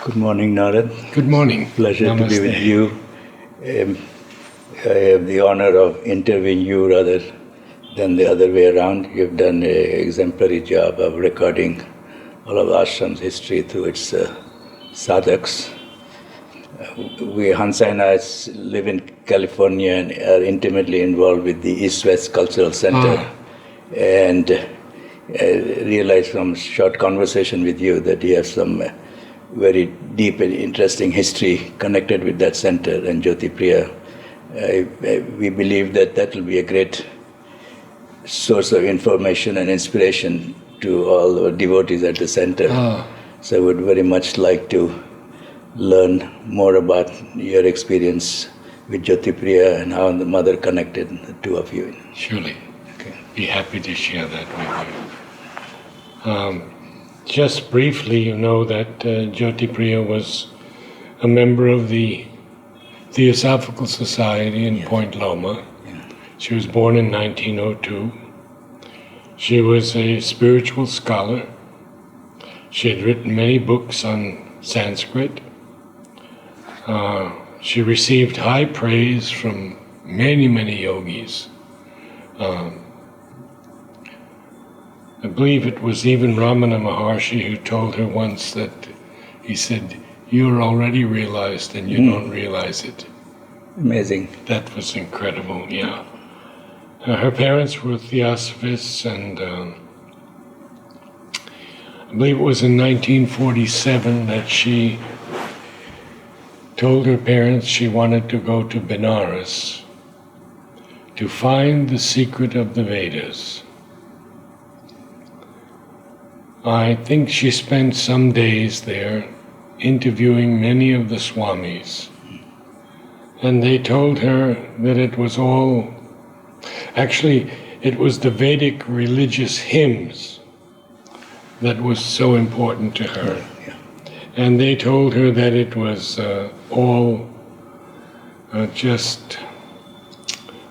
Good morning, Narad. Good morning. Pleasure Namaste. to be with you. I have the honor of interviewing you rather than the other way around. You've done an exemplary job of recording all of Ashram's history through its sadhaks. We, Hansa and I, live in California and are intimately involved with the East-West Cultural Center. And I realized from short conversation with you that you have some very deep and interesting history connected with that center and Jyotipriya. We believe that that will be a great source of information and inspiration to all our devotees at the center. So I would very much like to learn more about your experience with Jyotipriya and how the mother connected the two of you. Surely. Okay. Be happy to share that with you. Just briefly, you know that Jyotipriya was a member of the Theosophical Society in Point Loma. Yeah. She was born in 1902. She was a spiritual scholar. She had written many books on Sanskrit. She received high praise from many, many yogis. I believe it was even Ramana Maharshi who told her once that he said, "You're already realized and you don't realize it." Amazing. That was incredible, yeah. Her parents were Theosophists, and I believe it was in 1947 that she told her parents she wanted to go to Benares to find the secret of the Vedas. I think she spent some days there interviewing many of the Swamis, and they told her that it was all, actually it was the Vedic religious hymns that was so important to her. And they told her that it was all just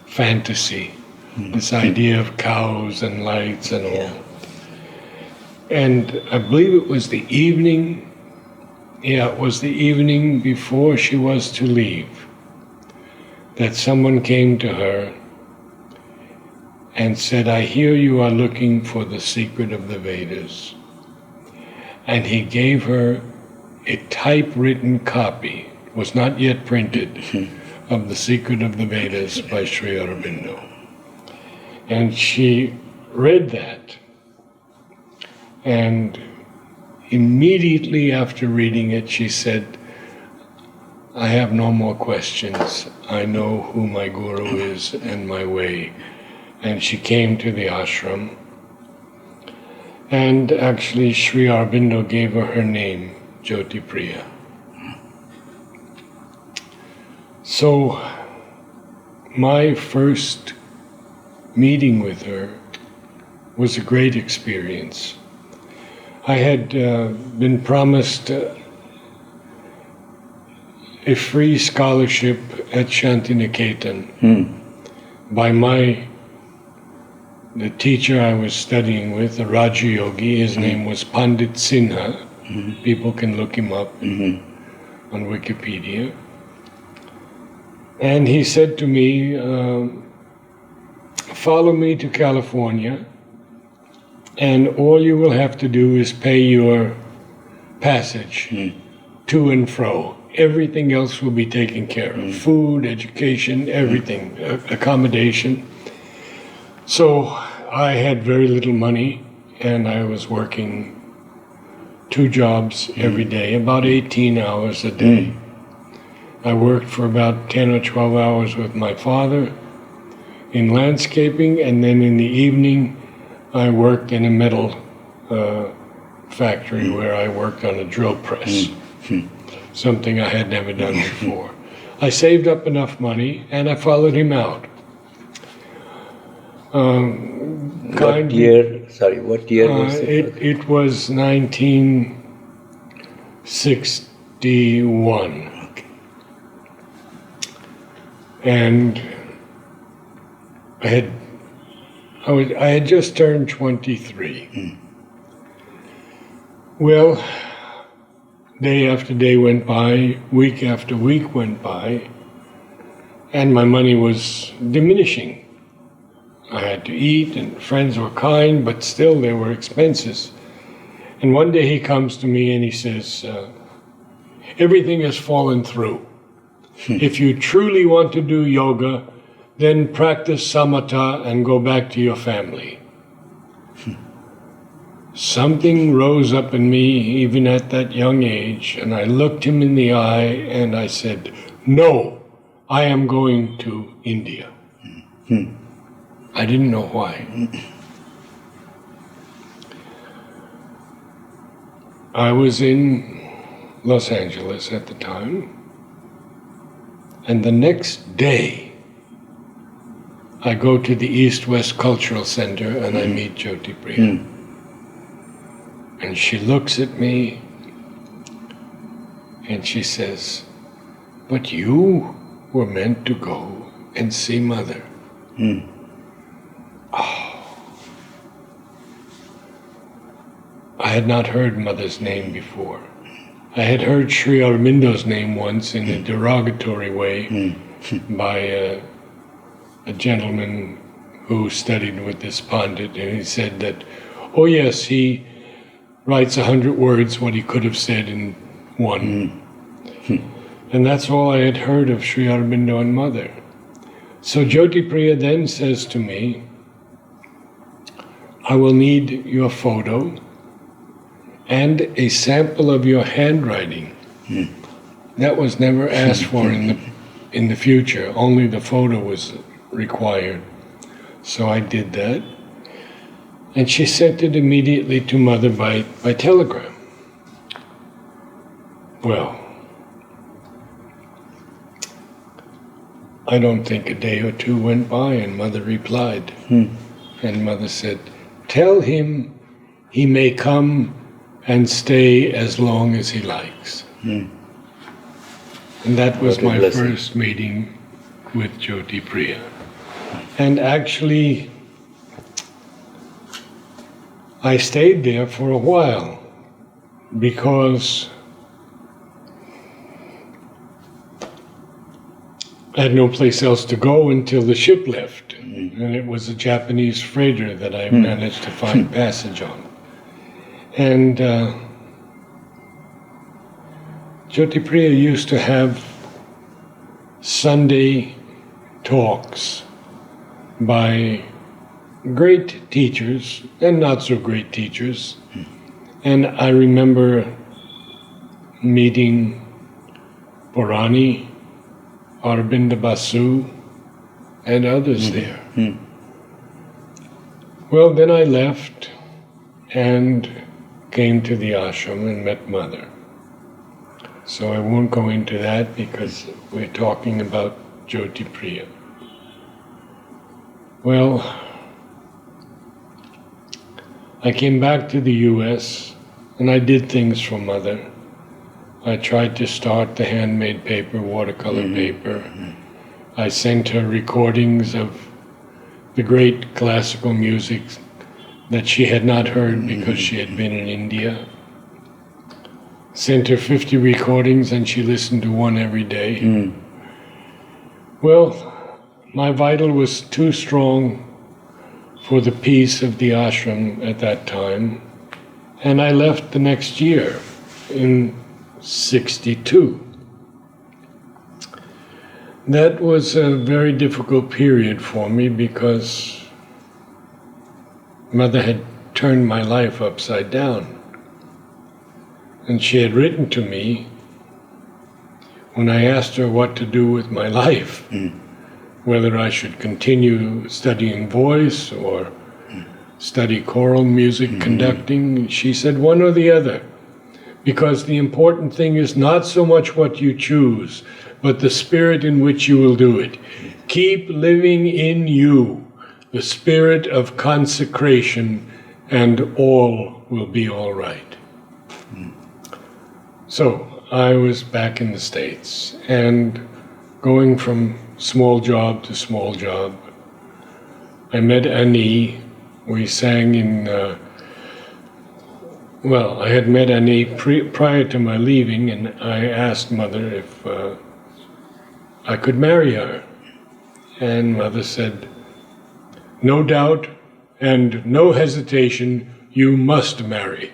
fantasy, this idea of cows and lights and all. And I believe it was the evening, it was the evening before she was to leave, that someone came to her and said, "I hear you are looking for the secret of the Vedas." And he gave her a typewritten copy, was not yet printed, of The Secret of the Vedas by Sri Aurobindo. And she read that. And immediately after reading it, she said, "I have no more questions. I know who my guru is and my way." And she came to the ashram. And actually, Sri Aurobindo gave her name, Jyotipriya. So, my first meeting with her was a great experience. I had been promised a free scholarship at Shantiniketan by the teacher I was studying with, a Raja Yogi. His name was Pandit Sinha. People can look him up on Wikipedia. And he said to me, "Follow me to California, and all you will have to do is pay your passage to and fro. Everything else will be taken care of. Food, education, everything, accommodation." So I had very little money, and I was working 2 jobs every day, about 18 hours a day. I worked for about 10 or 12 hours with my father in landscaping, and then in the evening I worked in a metal factory where I worked on a drill press, something I had never done before. I saved up enough money and I followed him out. What year was it? It was 1961. Okay. And I had just turned 23. Well, day after day went by, week after week went by, and my money was diminishing. I had to eat, and friends were kind, but still there were expenses. And one day he comes to me and he says, everything has fallen through. If you truly want to do yoga, then practice samatha and go back to your family. Something rose up in me even at that young age, and I looked him in the eye and I said, no, I am going to India. I didn't know why. I was in Los Angeles at the time, and the next day I go to the East-West Cultural Center and I meet Jyotipriya. And she looks at me and she says, but you were meant to go and see Mother. I had not heard Mother's name before. I had heard Sri Aurobindo's name once in a derogatory way by a gentleman who studied with this Pandit, and he said that, oh yes, he writes 100 words what he could have said in one. And that's all I had heard of Sri Aurobindo and Mother. So Jyotipriya then says to me, I will need your photo and a sample of your handwriting. That was never asked for in the future. Only the photo was required. So I did that. And she sent it immediately to Mother by telegram. Well, I don't think a day or two went by and Mother replied. And Mother said, tell him he may come and stay as long as he likes. And that was my first meeting with Jyotipriya. And actually, I stayed there for a while because I had no place else to go until the ship left. And it was a Japanese freighter that I managed to find passage on. And Jyotipriya used to have Sunday talks by great teachers and not so great teachers. And I remember meeting Purani, Aurobindo Basu, and others there. Well, then I left and came to the ashram and met Mother. So I won't go into that because we're talking about Jyotipriya. Well, I came back to the US and I did things for Mother. I tried to start the handmade paper, watercolor paper. I sent her recordings of the great classical music that she had not heard because she had been in India. Sent her 50 recordings and she listened to one every day. Well, my vital was too strong for the peace of the ashram at that time, and I left the next year in '62. That was a very difficult period for me because Mother had turned my life upside down. And she had written to me when I asked her what to do with my life, whether I should continue studying voice or study choral music conducting. She said one or the other, because the important thing is not so much what you choose, but the spirit in which you will do it. Keep living in you the spirit of consecration, and all will be all right. So I was back in the States and going from small job to small job. I met Annie. We sang in Well, I had met Annie prior to my leaving, and I asked Mother if I could marry her. And Mother said, no doubt and no hesitation, you must marry.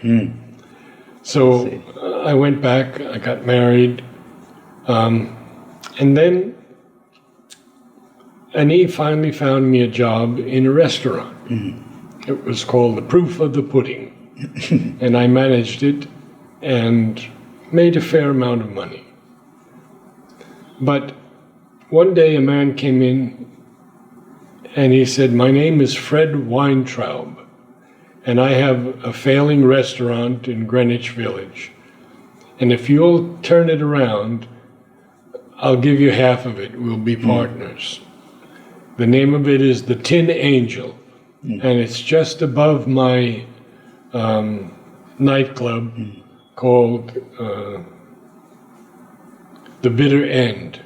So I went back, I got married, and then Annie finally found me a job in a restaurant. It was called The Proof of the Pudding. And I managed it and made a fair amount of money. But one day a man came in and he said, my name is Fred Weintraub, and I have a failing restaurant in Greenwich Village. And if you'll turn it around, I'll give you half of it. We'll be partners. The name of it is the Tin Angel, and it's just above my nightclub called The Bitter End.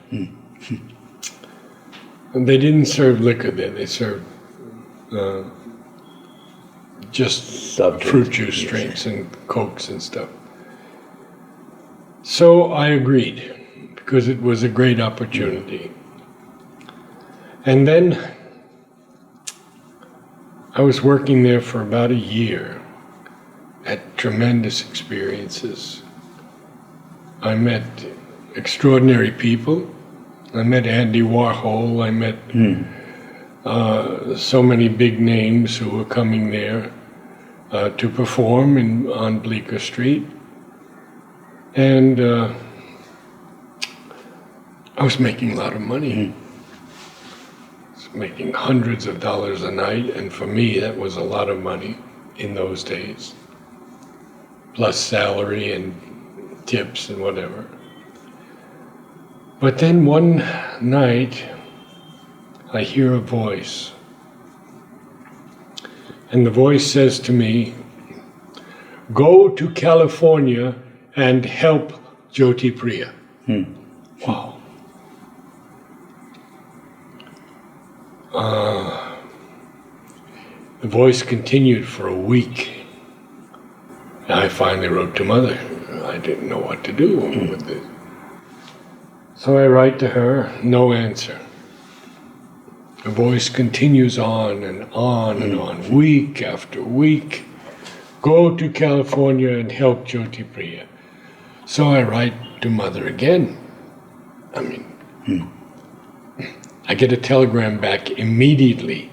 And they didn't serve liquor there. They served just fruit juice drinks and Cokes and stuff. So I agreed, because it was a great opportunity. And then I was working there for about a year. Had tremendous experiences. I met extraordinary people. I met Andy Warhol. I met so many big names who were coming there to perform on Bleecker Street. And I was making a lot of money. I was making hundreds of dollars a night, and for me that was a lot of money in those days, plus salary and tips and whatever. But then one night I hear a voice, and the voice says to me, go to California and help Jyotipriya. Wow. The voice continued for a week. I finally wrote to Mother. I didn't know what to do with this. So I write to her, no answer. The voice continues on and on and on, week after week. Go to California and help Jyotipriya. So I write to Mother again. I get a telegram back immediately.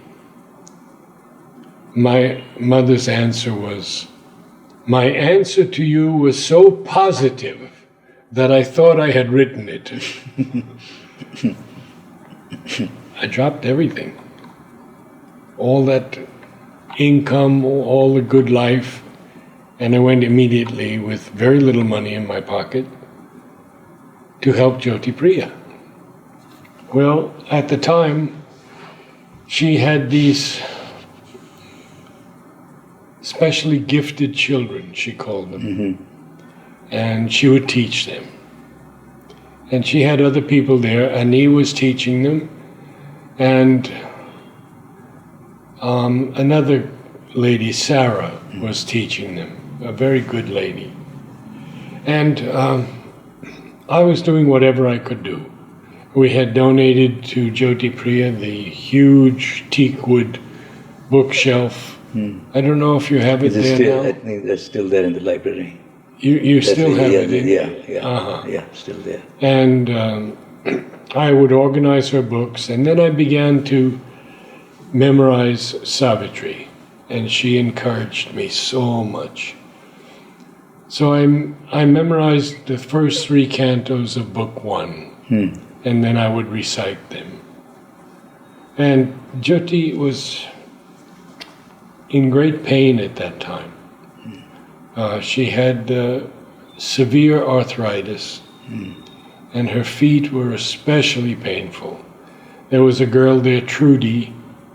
My mother's answer was, my answer to you was so positive that I thought I had written it. I dropped everything. All that income, all the good life, and I went immediately with very little money in my pocket to help Jyotipriya. Well, at the time, she had these specially gifted children, she called them, and she would teach them. And she had other people there, Annie was teaching them, and another lady, Sarah, was teaching them, a very good lady. And I was doing whatever I could do. We had donated to Jyotipriya the huge teakwood bookshelf. I don't know if you have it there still, now. I think that's still there in the library. You still have it in? Yeah, still there. And I would organize her books, and then I began to memorize Savitri, and she encouraged me so much. So I memorized the first 3 cantos of Book 1, and then I would recite them. And Jyoti was in great pain at that time. She had severe arthritis, and her feet were especially painful. There was a girl there, Trudy,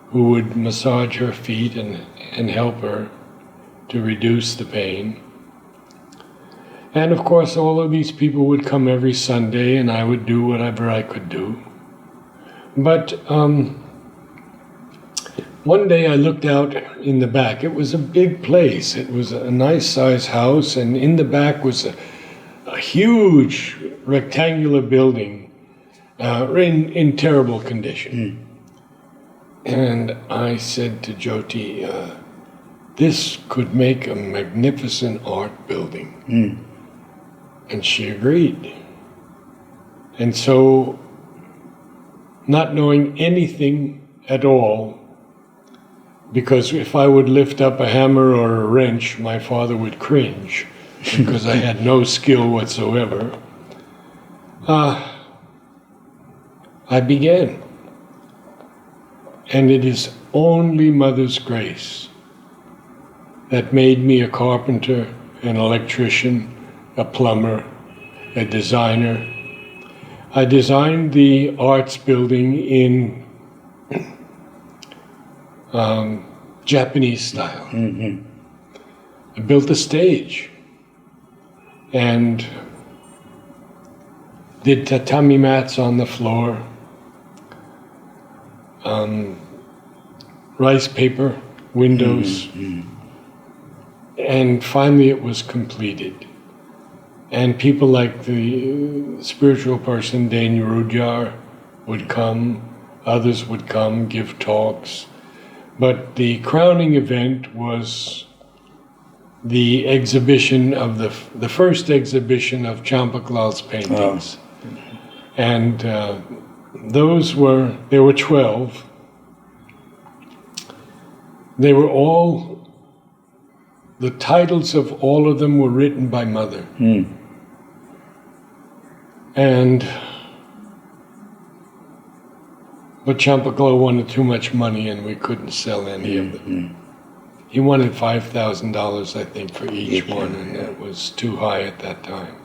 who would massage her feet and help her to reduce the pain. And of course, all of these people would come every Sunday, and I would do whatever I could do. But one day I looked out in the back. It was a big place. It was a nice size house, and in the back was a huge rectangular building in terrible condition. And I said to Jyoti, this could make a magnificent art building. And she agreed. And so, not knowing anything at all, because if I would lift up a hammer or a wrench, my father would cringe, because I had no skill whatsoever, I began. And it is only Mother's grace that made me a carpenter, an electrician, a plumber, a designer. I designed the arts building in Japanese style. I built a stage and did tatami mats on the floor, rice paper, windows, and finally it was completed. And people like the spiritual person, Dane Rudjar, would come, others would come, give talks. But the crowning event was the exhibition of the first exhibition of Champaklal's paintings. And there were 12. They were all, the titles of all of them were written by Mother. But Champaklal wanted too much money and we couldn't sell any of them. He wanted $5,000, I think, for each one, and that was too high at that time.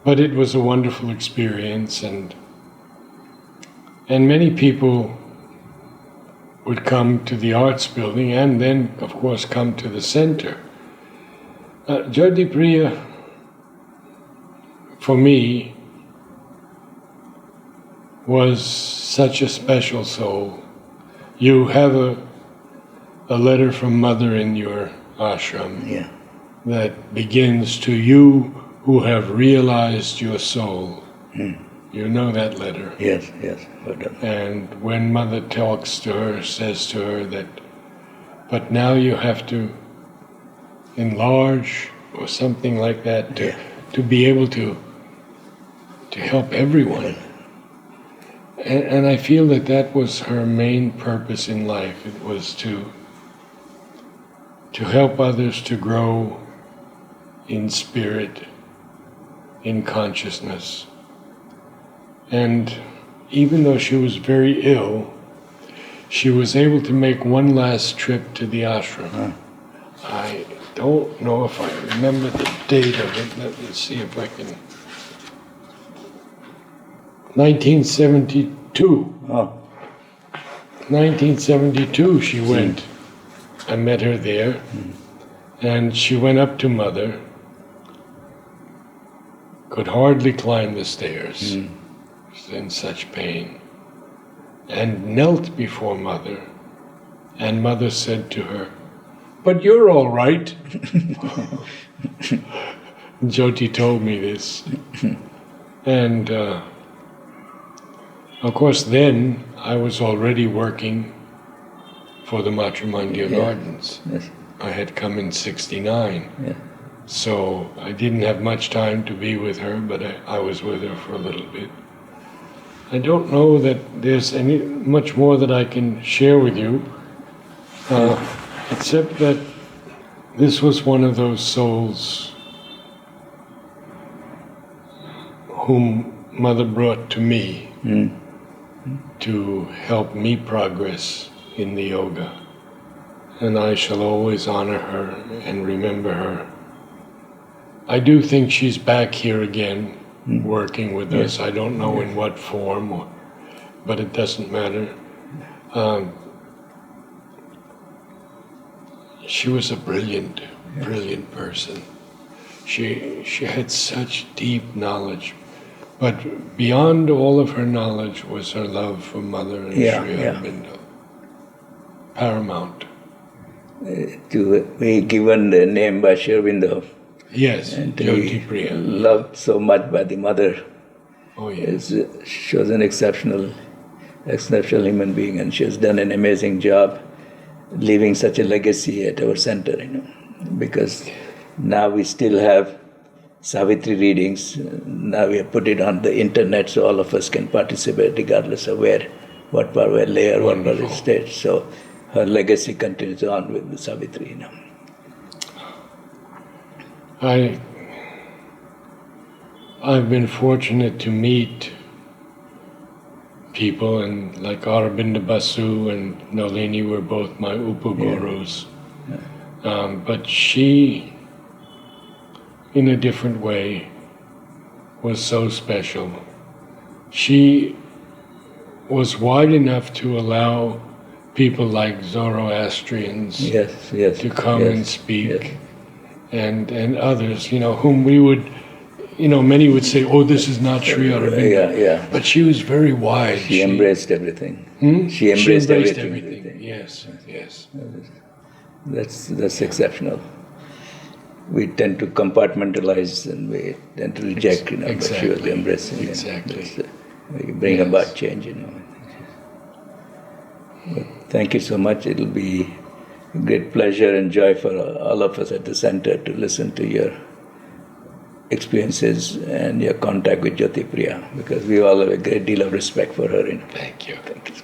But it was a wonderful experience, and many people would come to the arts building and then, of course, come to the center. Jyotipriya, for me, was such a special soul. You have a letter from Mother in your ashram that begins, "To you who have realized your soul." You know that letter. Yes. And when Mother talks to her, says to her that, but now you have to enlarge, or something like that, to be able to help everyone. And I feel that that was her main purpose in life. It was to help others to grow in spirit, in consciousness. And even though she was very ill, she was able to make one last trip to the ashram. I don't know if I remember the date of it. Let me see if I can. 1972. 1972 she went. I met her there, and she went up to Mother, could hardly climb the stairs, she was in such pain, and knelt before Mother, and Mother said to her, "But you're all right." Jyoti told me this. And of course then I was already working for the Matrimonial Gardens. I had come in '69. So I didn't have much time to be with her, but I was with her for a little bit. I don't know that there's much more that I can share with you, except that this was one of those souls whom Mother brought to me to help me progress in the yoga. And I shall always honor her and remember her. I do think she's back here again, working with us. I don't know in what form, but it doesn't matter. She was a brilliant person. She had such deep knowledge, but beyond all of her knowledge was her love for Mother and Sri Aurobindo. paramount. To be given the name by Aurobindo. Yes, And to Jyotipriya. be loved so much by the mother. Oh, yes. She was an exceptional human being, and she has done an amazing job leaving such a legacy at our center, because now we still have Savitri readings. Now we have put it on the internet so all of us can participate regardless of what power layer, what power stage. So her legacy continues on with the Savitri, I've been fortunate to meet people, and like Aurobindo Basu and Nalini were both my Upagurus. Yeah. But she, in a different way, was so special. She was wide enough to allow people like Zoroastrians to come and speak, and others, whom we would, many would say, "Oh, this is not Sri Aurobindo." But she was very wide. She embraced everything. She embraced everything. Yes. That's exceptional. We tend to compartmentalize and we tend to reject, exactly. But she was embracing. Exactly. We bring about change, But thank you so much. It'll be a great pleasure and joy for all of us at the center to listen to your experiences and your contact with Jyotipriya, because we all have a great deal of respect for her. Thank you. Thank you.